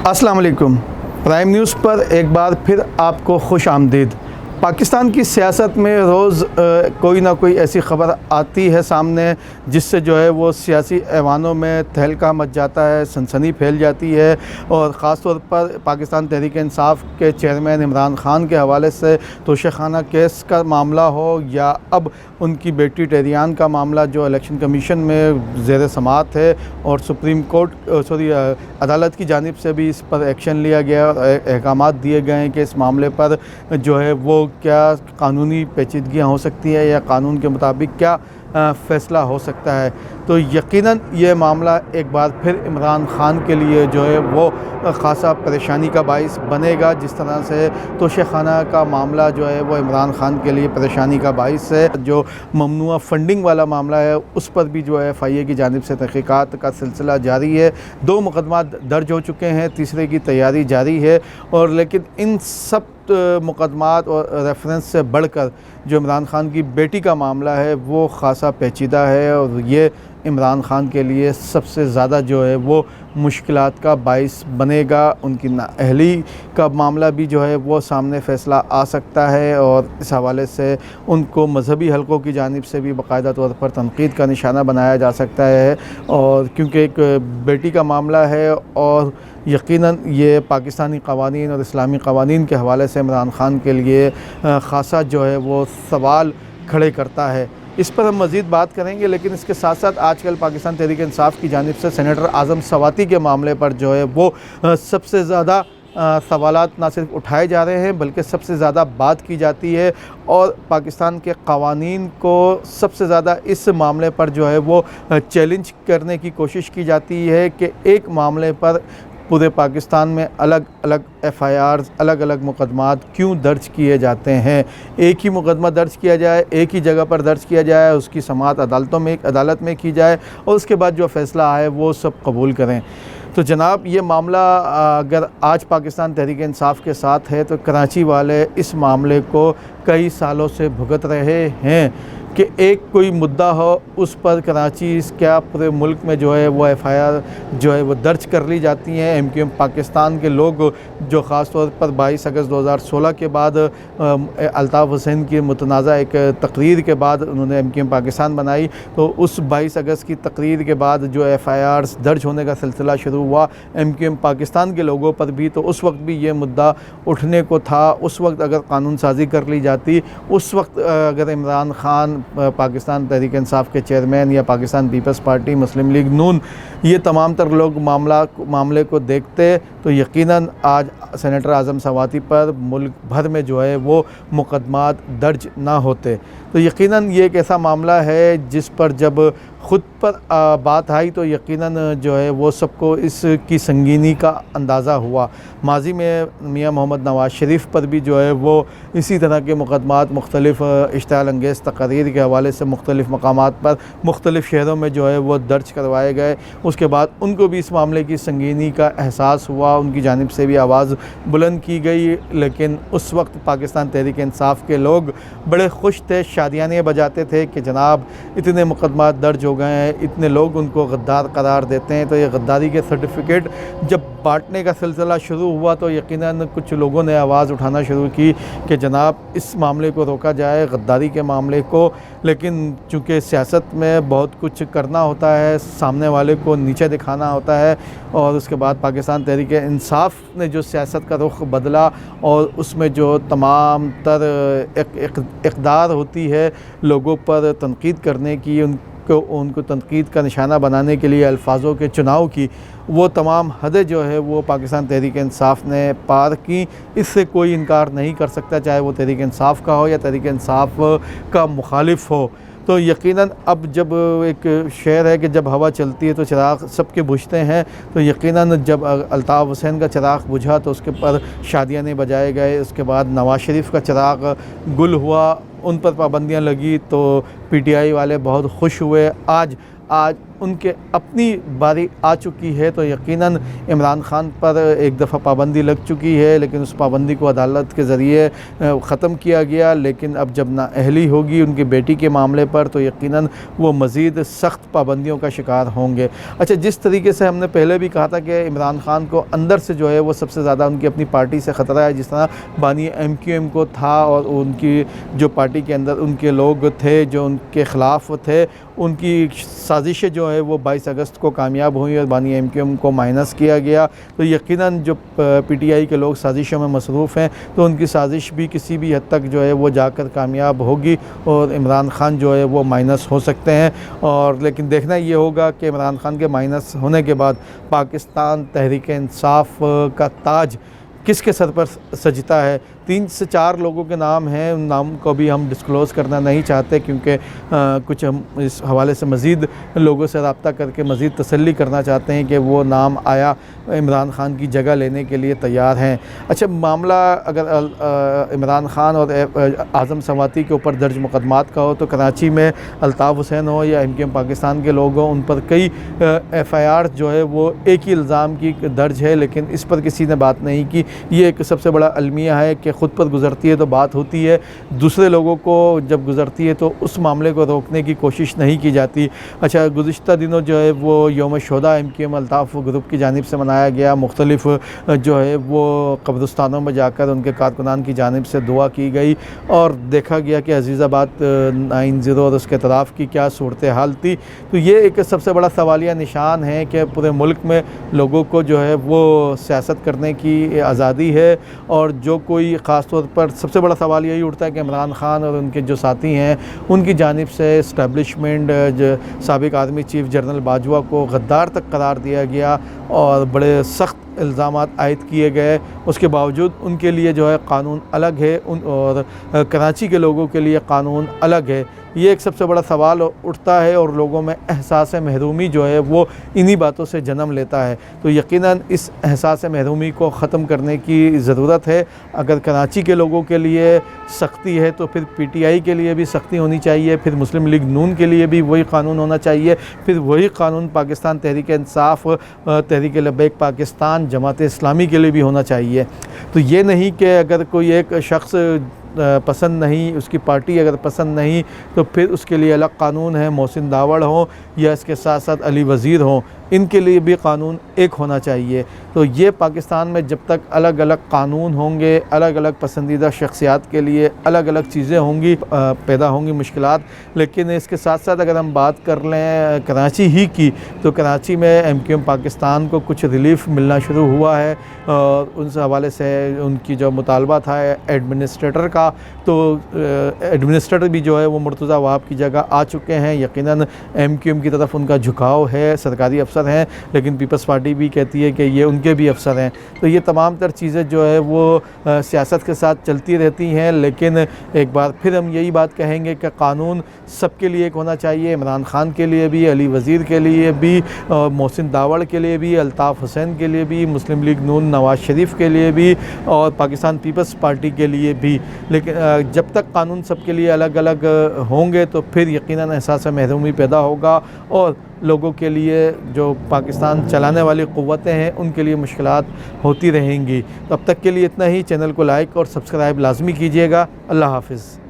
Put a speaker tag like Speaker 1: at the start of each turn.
Speaker 1: अस्सलाम वालेकुम। Prime news पर एक बार फिर आपको खुश आमदीद। पाकिस्तान की सियासत में रोज़ कोई ना कोई ऐसी ख़बर आती है सामने जिससे जो है वो सियासी ऐवानों में तहलका मच जाता है, सनसनी फैल जाती है। और ख़ास तौर पर पाकिस्तान तहरीक इंसाफ के चेयरमैन इमरान ख़ान के हवाले से तोशाखाना केस का मामला हो या अब उनकी बेटी टेरियान का मामला जो इलेक्शन कमीशन में ज़ेर समाअत है और सुप्रीम कोर्ट अदालत की जानिब से भी इस पर एक्शन लिया गया और अहकामात दिए गए हैं कि इस मामले पर जो है वो क्या कानूनी पेचीदगियाँ हो सकती है या कानून के मुताबिक क्या फ़ैसला हो सकता है। तो यकीनन ये मामला एक बार फिर इमरान ख़ान के लिए जो है वो ख़ासा परेशानी का बाइस बनेगा। जिस तरह से तोशाखाना का मामला जो है वो इमरान ख़ान के लिए परेशानी का बाइस है। जो ममनुआ फ़ंडिंग वाला मामला है उस पर भी जो है FIA की जानिब से तहक़ीक़ात का सिलसिला जारी है। 2 मुक़दमा दर्ज हो चुके हैं, तीसरे की तैयारी जारी है। और लेकिन इन सब मुक़दमात और रेफरेंस से बढ़कर जो इमरान ख़ान की बेटी का मामला है वो ख़ासा पेचीदा है और ये इमरान ख़ान के लिए सबसे ज़्यादा जो है वो मुश्किलात का बाइस बनेगा। उनकी नाअहली का मामला भी जो है वो सामने फ़ैसला आ सकता है और इस हवाले से उनको मजहबी हलकों की जानिब से भी बाकायदा तौर पर तनक़ीद का निशाना बनाया जा सकता है। और क्योंकि एक बेटी का मामला है और यकीनन ये पाकिस्तानी क़वानीन और इस्लामी क़वानीन के हवाले से इमरान ख़ान के लिए ख़ासा जो है वो सवाल खड़े करता है। इस पर हम मज़ीद बात करेंगे, लेकिन इसके साथ साथ आजकल पाकिस्तान तहरीक इंसाफ की जानिब से सेनेटर आज़म सवाती के मामले पर जो है वो सबसे ज़्यादा सवालात ना सिर्फ उठाए जा रहे हैं बल्कि सबसे ज़्यादा बात की जाती है। और पाकिस्तान के क़वानीन को सबसे ज़्यादा इस मामले पर जो है वो चैलेंज करने की कोशिश की जाती है कि एक मामले पर पूरे पाकिस्तान में अलग अलग FIRs, अलग अलग मुक़दमात क्यों दर्ज किए जाते हैं। एक ही मुक़दमा दर्ज किया जाए, एक ही जगह पर दर्ज किया जाए, उसकी समाअत अदालत में की जाए और उसके बाद जो फ़ैसला आए वो सब कबूल करें। तो जनाब ये मामला अगर आज पाकिस्तान तहरीक इंसाफ के साथ है तो कराची वाले इस मामले को कई सालों से भुगत रहे हैं कि एक कोई मुद्दा हो उस पर कराची क्या पूरे मुल्क में जो है वो FIR जो है वो दर्ज कर ली जाती हैं। MQM पाकिस्तान के लोग जो ख़ास तौर पर 22 अगस्त 2016 के बाद अल्ताफ़ हुसैन की मुतनाज़ा एक तकरीर के बाद उन्होंने MQM पाकिस्तान बनाई, तो उस 22 अगस्त की तकरीर के बाद जो FIRs दर्ज होने का सिलसिला शुरू हुआ MQM पाकिस्तान के लोगों पर भी। तो उस वक्त भी ये मुद्दा उठने को था। उस वक्त अगर कानून साजी कर ली जाती, उस वक्त अगर इमरान ख़ान पाकिस्तान तहरीक इंसाफ के चेयरमैन या पाकिस्तान पीपल्स पार्टी, मुस्लिम लीग नून, ये तमाम तर लोग मामले को देखते तो यकीनन आज सेनेटर आज़म सवाती पर मुल्क भर में जो है वो मुक़दमात दर्ज ना होते। तो यकीनन ये एक ऐसा मामला है जिस पर जब ख़ुद पर बात आई तो यकीनन जो है वो सबको इसकी संगीनी का अंदाज़ा हुआ। माजी में मियाँ मोहम्मद नवाज़ शरीफ पर भी जो है वो इसी तरह के मुक़दमात मुख्तलिफ़ इश्तिआल अंगेज़ तक़रीर के हवाले से मुख्तलिफ़ मकामात पर मुख्तलिफ़ शहरों में जो है वो दर्ज करवाए गए। उसके बाद उनको भी इस मामले की संगीनी का एहसास हुआ, उनकी जानिब से भी आवाज़ बुलंद की गई। लेकिन उस वक्त पाकिस्तान तहरीक इंसाफ के लोग बड़े खुश थे, शादियाने बजाते थे कि जनाब इतने मुक़दमात दर्ज हो गए हैं, इतने लोग उनको गद्दार करार देते हैं। तो ये गद्दारी के सर्टिफिकेट जब बांटने का सिलसिला शुरू हुआ तो यकीनन कुछ लोगों ने आवाज़ उठाना शुरू की कि जनाब इस मामले को रोका जाए, गद्दारी के मामले को। लेकिन चूँकि सियासत में बहुत कुछ करना होता है, सामने वाले को नीचे दिखाना होता है, और उसके बाद पाकिस्तान तहरीक इंसाफ ने जो सियासत का रुख बदला और उसमें जो तमाम तर इक़दार होती है लोगों पर तनक़ीद करने की, उनको तनक़ीद का निशाना बनाने के लिए अल्फाजों के चुनाव की, वो तमाम हदें जो है वो पाकिस्तान तहरीक इंसाफ ने पार की। इससे कोई इनकार नहीं कर सकता, चाहे वो तहरीक इंसाफ का हो या तहरीक इंसाफ का मुखालिफ हो। तो यकीनन अब जब एक शेर है कि जब हवा चलती है तो चिराग सबके बुझते हैं, तो यकीनन जब अल्ताफ़ हुसैन का चिराग बुझा तो उसके पर शादियाने बजाए गए। उसके बाद नवाज़ शरीफ का चिराग गुल हुआ, उन पर पाबंदियां लगी तो PTI वाले बहुत खुश हुए। आज उनके अपनी बारी आ चुकी है तो यकीनन इमरान खान पर एक दफ़ा पाबंदी लग चुकी है, लेकिन उस पाबंदी को अदालत के ज़रिए ख़त्म किया गया। लेकिन अब जब नाअहली होगी उनकी बेटी के मामले पर तो यकीनन वो मज़ीद सख्त पाबंदियों का शिकार होंगे। अच्छा, जिस तरीके से हमने पहले भी कहा था कि इमरान खान को अंदर से जो है वो सबसे ज़्यादा उनकी अपनी पार्टी से ख़तरा है, जिस तरह बानी MQM को था और उनकी जो पार्टी के अंदर उनके लोग थे जो उनके ख़िलाफ़ थे, उनकी साजिशें जो है वो 22 अगस्त को कामयाब हुई और बानी MQM को माइनस किया गया। तो यकीनन जो PTI के लोग साजिशों में मसरूफ़ हैं तो उनकी साजिश भी किसी भी हद तक जो है वो जाकर कामयाब होगी और इमरान खान जो है वो माइनस हो सकते हैं। और लेकिन देखना ये होगा कि इमरान खान के माइनस होने के बाद पाकिस्तान तहरीक इंसाफ का ताज किसके सर पर सजता है। 3 से 4 लोगों के नाम हैं, उन नाम को भी हम डिस्क्लोज़ करना नहीं चाहते क्योंकि कुछ हम इस हवाले से मज़ीद लोगों से रब्ता करके मज़ीद तसल्ली करना चाहते हैं कि वो नाम आया इमरान खान की जगह लेने के लिए तैयार हैं। अच्छा, मामला अगर इमरान खान और आज़म सवाती के ऊपर दर्ज मुकदमात का हो तो कराची में अल्ताफ़ हुसैन हो या MQM पाकिस्तान के लोग हों, उन पर कई FIR जो है वो एक ही इल्ज़ाम की दर्ज है, लेकिन इस पर किसी ने बात नहीं की। ये एक सबसे बड़ा अलमिया है कि ख़ुद पर गुज़रती है तो बात होती है, दूसरे लोगों को जब गुज़रती है तो उस मामले को रोकने की कोशिश नहीं की जाती। अच्छा, गुज़िश्ता दिनों जो है वो यौम शोहदा MQM अल्ताफ़ ग्रुप की जानिब से मनाया गया। मुख्तलिफ जो है वो कब्रिस्तानों में जाकर उनके कारकुनान की जानिब से दुआ की गई और देखा गया कि अज़ीज़ाबाद 90 और उसके तरफ की क्या सूरत हाल थी। तो ये एक सबसे बड़ा सवालिया निशान है कि पूरे मुल्क में लोगों को जो है वो सियासत करने की आज़ादी है और जो कोई ख़ास तौर पर सबसे बड़ा सवाल यही उठता है कि इमरान खान और उनके जो साथी हैं उनकी जानिब से इस्टेब्लिशमेंट साबिक़ आर्मी चीफ़ जनरल बाजवा को गद्दार तक करार दिया गया और बड़े सख्त इल्ज़ामात आयद किए गए। उसके बावजूद उनके लिए जो है क़ानून अलग है और कराची के लोगों के लिए क़ानून अलग है। ये एक सबसे बड़ा सवाल उठता है और लोगों में एहसास महरूमी जो है वो इन्हीं बातों से जन्म लेता है। तो यकीनन इस एहसास महरूमी को ख़त्म करने की ज़रूरत है। अगर कराची के लोगों के लिए सख्ती है तो फिर PTI के लिए भी सख्ती होनी चाहिए, फिर मुस्लिम लीग नून के लिए भी वही क़ानून होना चाहिए, फिर वही क़ानून पाकिस्तान तहरीक इंसाफ, तहरीक लब्बैक पाकिस्तान, जमात इस्लामी के लिए भी होना चाहिए। तो ये नहीं कि अगर कोई एक शख्स पसंद नहीं, उसकी पार्टी अगर पसंद नहीं तो फिर उसके लिए अलग क़ानून है। मोहसिन दावड़ हो या इसके साथ साथ अली वज़ीर हो, इनके लिए भी क़ानून एक होना चाहिए। तो ये पाकिस्तान में जब तक अलग अलग क़ानून होंगे, अलग अलग पसंदीदा शख्सियात के लिए अलग अलग चीज़ें होंगी, पैदा होंगी मुश्किलात। लेकिन इसके साथ साथ अगर हम बात कर लें कराची ही की तो कराची में MQM पाकिस्तान को कुछ रिलीफ़ मिलना शुरू हुआ है और उस हवाले से उनकी जो मुतालबा था एडमिनिस्ट्रेटर का, तो एडमिनिस्ट्रेटर भी जो है वो मुर्तज़ा वहाब की जगह आ चुके हैं। यकीनन MQM की तरफ उनका झुकाव है, सरकारी अफसर हैं, लेकिन पीपल्स पार्टी भी कहती है कि ये उनके भी अफसर हैं। तो ये तमाम तर चीज़ें जो है वो सियासत के साथ चलती रहती हैं। लेकिन एक बार फिर हम यही बात कहेंगे कि क़ानून सबके लिए एक होना चाहिए, इमरान खान के लिए भी, अली वज़ीर के लिए भी, मोहसिन दावड़ के लिए भी, अल्ताफ़ हुसैन के लिए भी, मुस्लिम लीग नून नवाज़ शरीफ के लिए भी और पाकिस्तान पीपल्स पार्टी के लिए भी। लेकिन जब तक कानून सबके लिए अलग अलग होंगे तो फिर यकीनन एहसास महरूमी पैदा होगा और लोगों के लिए जो पाकिस्तान चलाने वाली क़ुव्वतें हैं उनके लिए मुश्किलात होती रहेंगी। तो अब तक के लिए इतना ही। चैनल को लाइक और सब्सक्राइब लाजमी कीजिएगा। अल्लाह हाफ़िज़।